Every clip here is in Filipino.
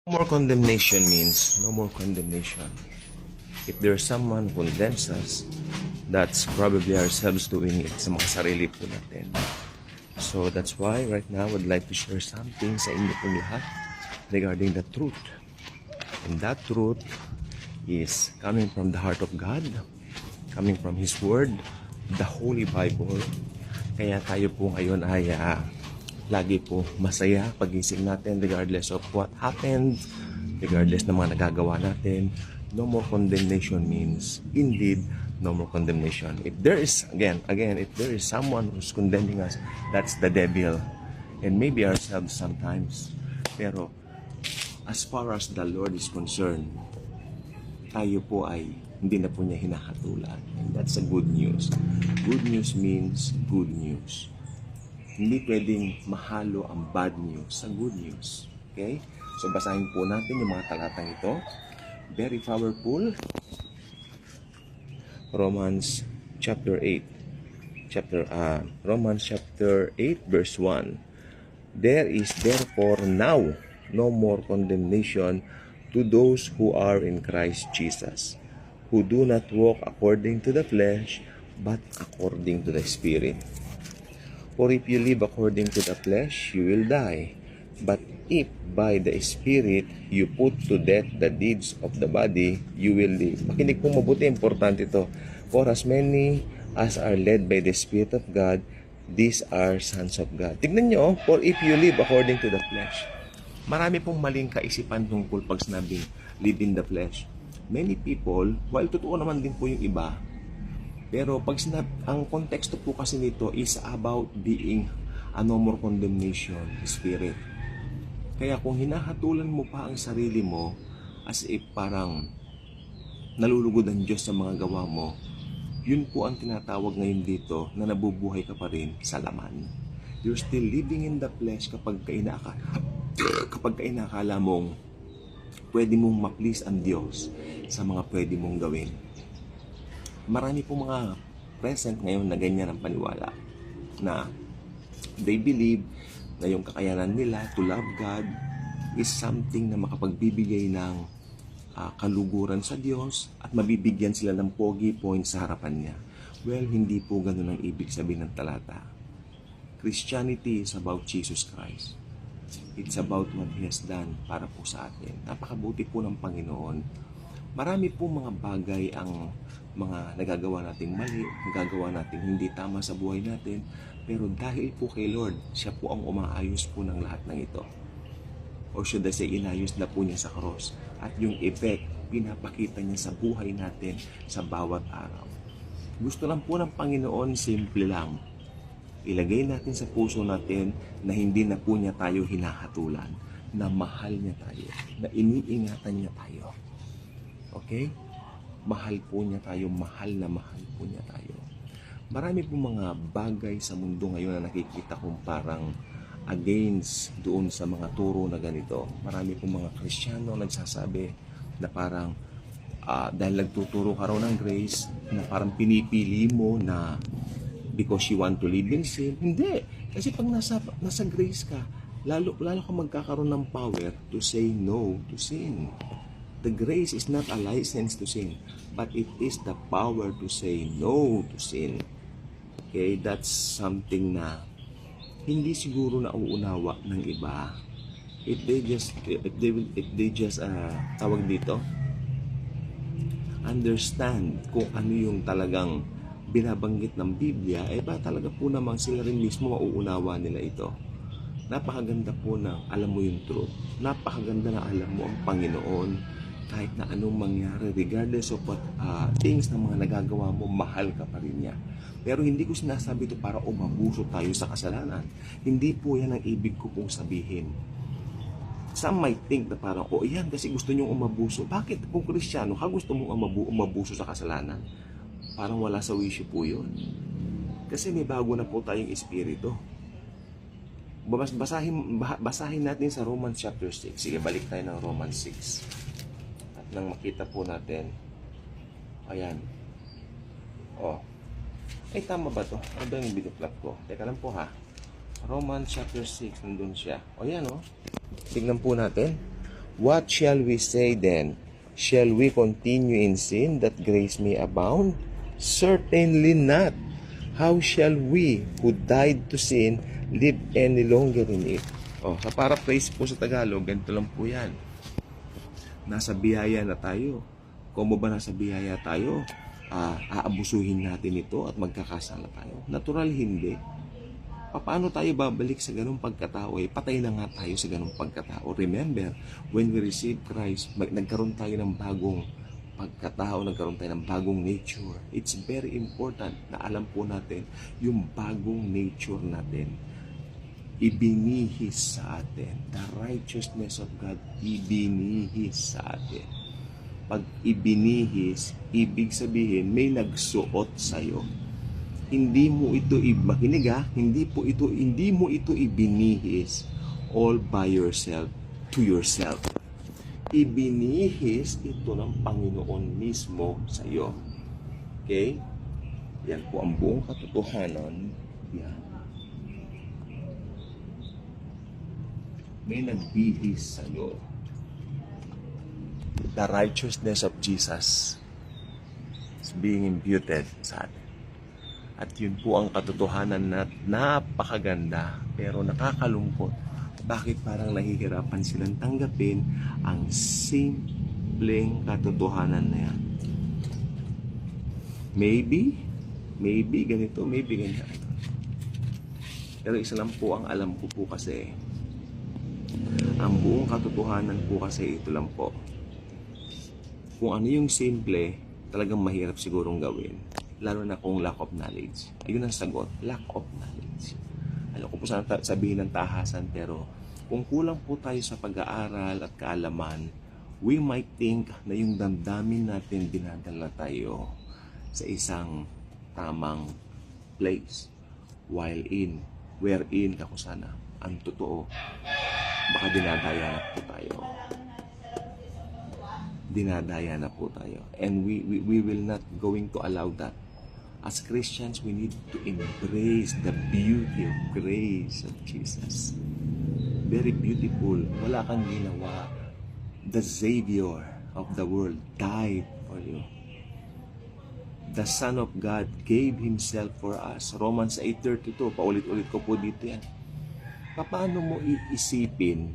No more condemnation means no more condemnation. If there's someone who condemns us, that's probably ourselves doing it sa mga sarili po natin. So that's why right now I would like to share something sa inyo pong lahat regarding the truth. And that truth is coming from the heart of God, coming from His Word, the Holy Bible. Kaya tayo po ngayon ay lagi po masaya pagising natin regardless of what happened, regardless ng mga nagagawa natin. No more condemnation means indeed no more condemnation. If there is, again, if there is someone who's condemning us, that's the devil. And maybe ourselves sometimes. Pero as far as the Lord is concerned, tayo po ay hindi na po niya hinahatulan. And that's a good news. Good news means good news. Hindi pwedeng mahalo ang bad news sa good news. Okay? So basahin po natin yung mga talatang ito. Very powerful. Romans chapter 8. Romans chapter 8 verse 1. There is therefore now no more condemnation to those who are in Christ Jesus, who do not walk according to the flesh, but according to the Spirit. For if you live according to the flesh, you will die. But if by the Spirit you put to death the deeds of the body, you will live. Makinig po mabuti, importante ito. For as many as are led by the Spirit of God, these are sons of God. Tignan nyo, for if you live according to the flesh. Marami pong maling kaisipan tungkol pag sinabing live in the flesh. Many people, while totoo naman din po yung iba, pero pag ang konteksto po kasi nito is about being a no more condemnation spirit. Kaya kung hinahatulan mo pa ang sarili mo as if parang nalulugod ang Diyos sa mga gawa mo, yun po ang tinatawag ngayon dito na nabubuhay ka pa rin sa laman. You're still living in the flesh kapag inakala mong pwede mong ma-please ang Diyos sa mga pwede mong gawin. Marami po mga present ngayon na ganyan ang paniwala na they believe na yung kakayanan nila to love God is something na makapagbibigay ng kaluguran sa Diyos at mabibigyan sila ng pogi points sa harapan niya. Well, hindi po ganun ang ibig sabihin ng talata. Christianity is about Jesus Christ. It's about what He has done para po sa atin. Napakabuti po ng Panginoon. Marami po mga bagay ang mga nagagawa nating mali, nagagawa nating hindi tama sa buhay natin, pero dahil po kay Lord, siya po ang umaayos po ng lahat ng ito. Or should I say, inayos na po niya sa cross. At yung effect, pinapakita niya sa buhay natin sa bawat araw. Gusto lang po ng Panginoon, simple lang. Ilagay natin sa puso natin na hindi na po niya tayo hinahatulan, na mahal niya tayo, na iniingatan niya tayo. Okay? Mahal po niya tayo, mahal po niya tayo. Marami po mga bagay sa mundo ngayon na nakikita kong parang against doon sa mga turo na ganito. Marami po mga Kristiyano nagsasabi na parang dahil nagtuturo ka raw ng grace, na parang pinipili mo na because you want to live in sin. Hindi. Kasi pag nasa grace ka, lalo ka magkakaroon ng power to say no to sin. The grace is not a license to sin, but it is the power to say no to sin. Okay, that's something na hindi siguro na uunawa ng iba. If they just tawag dito, understand kung ano yung talagang binabanggit ng Biblia, ba talaga po namang sila rin mismo mauunawa nila ito. Napakaganda po na alam mo yung truth. Napakaganda na alam mo ang Panginoon. Kahit na anong mangyari, regardless of what things na mga nagagawa mo, mahal ka pa rin niya. Pero hindi ko sinasabi ito para umabuso tayo sa kasalanan. Hindi po yan ang ibig ko pong sabihin. Some might think na parang, yan kasi gusto niyong umabuso. Bakit kung Kristiyano ka gusto mong umabuso sa kasalanan? Parang wala sa wisyo po yun. Kasi may bago na po tayong espiritu. Basahin natin sa Romans chapter 6. Sige, balik tayo ng Romans 6. Nang makita po natin, ayan, ay tama ba to? Ano ba yung binuplot ko? Teka lang po ha, Romans chapter 6, nandun siya, ayan tignan po natin, What shall we say then? Shall we continue in sin that grace may abound? Certainly not. How shall we who died to sin live any longer in it? Sa paraphrase po sa Tagalog, ganito lang po yan. Nasa biyaya na tayo. Kung ba nasa biyaya tayo, aabusuhin natin ito at magkakasala tayo. Natural hindi. Paano tayo babalik sa ganung pagkatao? Patay na nga tayo sa ganung pagkatao. Remember, when we receive Christ, nagkaroon tayo ng bagong pagkatao, nagkaroon tayo ng bagong nature. It's very important na alam po natin yung bagong nature natin. Ibinihis sa atin. The righteousness of God, ibinihis sa atin. Pag ibinihis, ibig sabihin may nagsuot sa'yo. Hindi mo ito makinig hindi mo ito ibinihis all by yourself to yourself. Ibinihis ito ng Panginoon mismo sa iyo. Okay? Yan po ang buong katotohanan. Yan. May nagbihis sa iyo. The righteousness of Jesus is being imputed sa atin. At yun po ang katotohanan na napakaganda pero nakakalungkot. Bakit parang nahihirapan silang tanggapin ang simpleng katotohanan na yan? Maybe ganito, maybe ganyan. Pero isa lang po ang alam ko po kasi. Ang buong katotohanan po kasi ito lang po. Kung ano yung simple, talagang mahirap sigurong gawin. Lalo na kung lack of knowledge. Ayun ang sagot, lack of knowledge. Alam ko po sana sabihin ng tahasan, pero kung kulang po tayo sa pag-aaral at kaalaman, we might think na yung damdamin natin dinadala tayo sa isang tamang place. Wherein, ako sana, ang totoo, baka dinadaya na po tayo. And we will not going to allow that. As Christians, we need to embrace the beauty of grace of Jesus. Very beautiful. Wala kang ginawa. The Savior of the world died for you. The Son of God gave Himself for us. Romans 8:32. Paulit-ulit ko po dito yan. Paano mo iisipin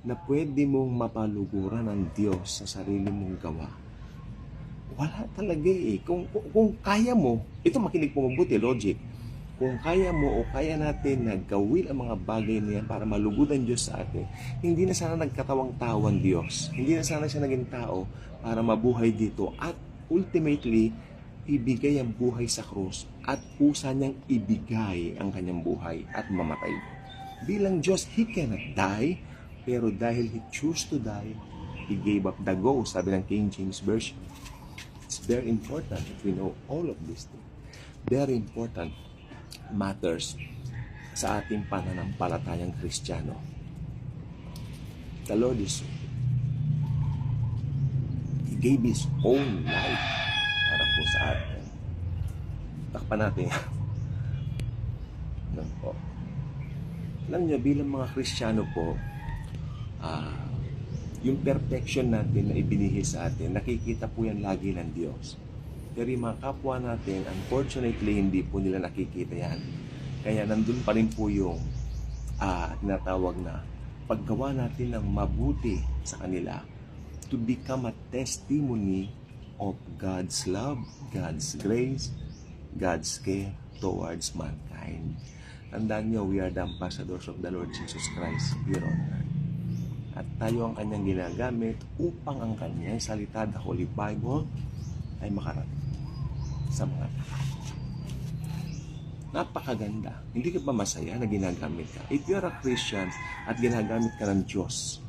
na pwede mong mapaluguran ng Diyos sa sarili mong gawa? Wala talaga Kung kaya mo, ito makinig po mabuti, logic. Kung kaya mo o kaya natin na gawin ang mga bagay niya para malugudan Diyos sa atin, hindi na sana nagkatawang tao ang Diyos. Hindi na sana siya naging tao para mabuhay dito at ultimately, ibigay ang buhay sa krus at kusa niyang ibigay ang kanyang buhay at mamatay. Bilang Diyos, He cannot die, pero dahil He chose to die, He gave up the ghost, sabi ng King James Version. It's very important that we know all of these things. Very important matters sa ating pananampalatayang Kristiyano. The Lord is He gave His own life para po sa atin. Takpan natin. Ano po? Alam niyo, bilang mga Kristiyano po, yung perfection natin na ibinihis sa atin, nakikita po yan lagi ng Diyos. Pero yung mga kapwa natin, unfortunately, hindi po nila nakikita yan. Kaya nandun pa rin po yung tinatawag na paggawa natin ng mabuti sa kanila to become a testimony of God's love, God's grace, God's care towards mankind. Tandaan nyo, we are the ambassadors of the Lord Jesus Christ here on earth. At tayo ang kanyang ginagamit upang ang kanyang salita, the Holy Bible, ay makarating sa mga tao. Napakaganda. Hindi ka ba masaya na ginagamit ka? If you're a Christian at ginagamit ka ng Diyos,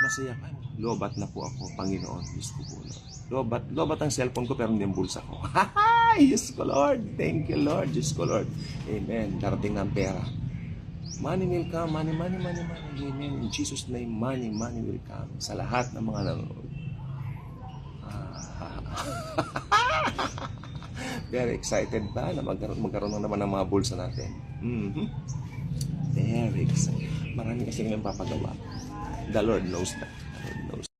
masaya ka. Lobat na po ako, Panginoon. Diyos ko po, Lord. Lobat ang cellphone ko pero hindi ang bulsa ko. Diyos ko, Lord. Thank you, Lord. Diyos ko, Lord. Amen. Darating ng pera. Money will come. Money. Amen. In Jesus' name, money will come. Sa lahat ng mga nanonood. Very excited ba na magkaroon na naman ng mga bulsa natin? Very excited. Marami kasi kami papagawa. The Lord knows that.